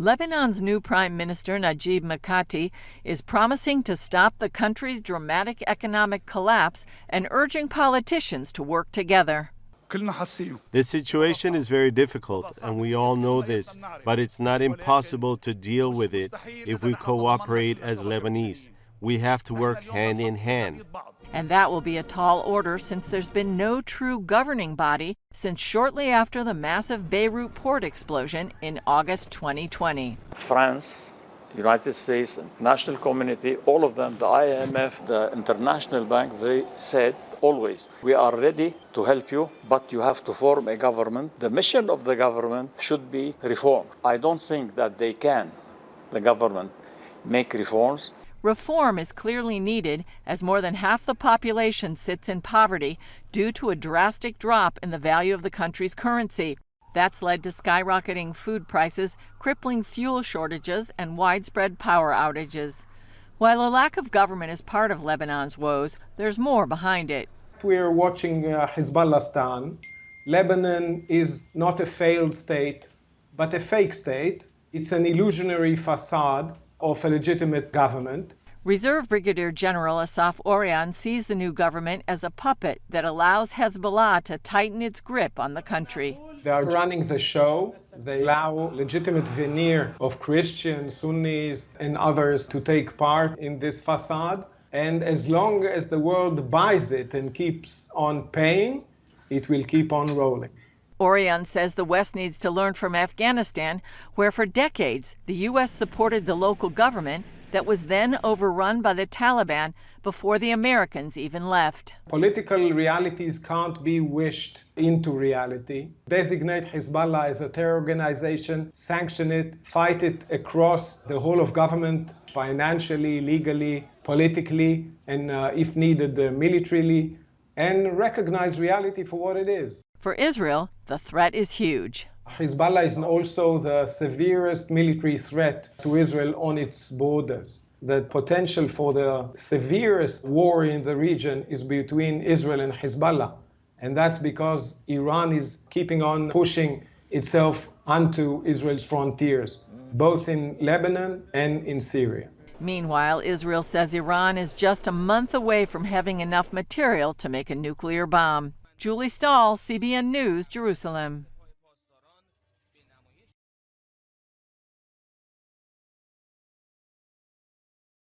Lebanon's new Prime Minister Najib Mikati is promising to stop the country's dramatic economic collapse and urging politicians to work together. The situation is very difficult, and we all know this, but it's not impossible to deal with it if we cooperate as Lebanese. We have to work hand in hand. And that will be a tall order since there's been no true governing body since shortly after the massive Beirut port explosion in August 2020. France, United States, national community, all of them, the IMF, the International Bank, they said always, we are ready to help you, but you have to form a government. The mission of the government should be reform. I don't think that they can, the government, make reforms. Reform is clearly needed as more than half the population sits in poverty due to a drastic drop in the value of the country's currency. That's led to skyrocketing food prices, crippling fuel shortages, and widespread power outages. While a lack of government is part of Lebanon's woes, there's more behind it. We're watching Hezbollah. Lebanon is not a failed state, but a fake state. It's an illusionary facade of a legitimate government. Reserve Brigadier General Asaf Orion sees the new government as a puppet that allows Hezbollah to tighten its grip on the country. They are running the show. They allow legitimate veneer of Christians, Sunnis, and others to take part in this facade. And as long as the world buys it and keeps on paying, it will keep on rolling. Orion says the West needs to learn from Afghanistan, where for decades the U.S. supported the local government that was then overrun by the Taliban before the Americans even left. Political realities can't be wished into reality. Designate Hezbollah as a terror organization, sanction it, fight it across the whole of government, financially, legally, politically, and if needed, militarily, and recognize reality for what it is. For Israel, the threat is huge. Hezbollah is also the severest military threat to Israel on its borders. The potential for the severest war in the region is between Israel and Hezbollah. And that's because Iran is keeping on pushing itself onto Israel's frontiers, both in Lebanon and in Syria. Meanwhile, Israel says Iran is just a month away from having enough material to make a nuclear bomb. Julie Stahl, CBN News, Jerusalem.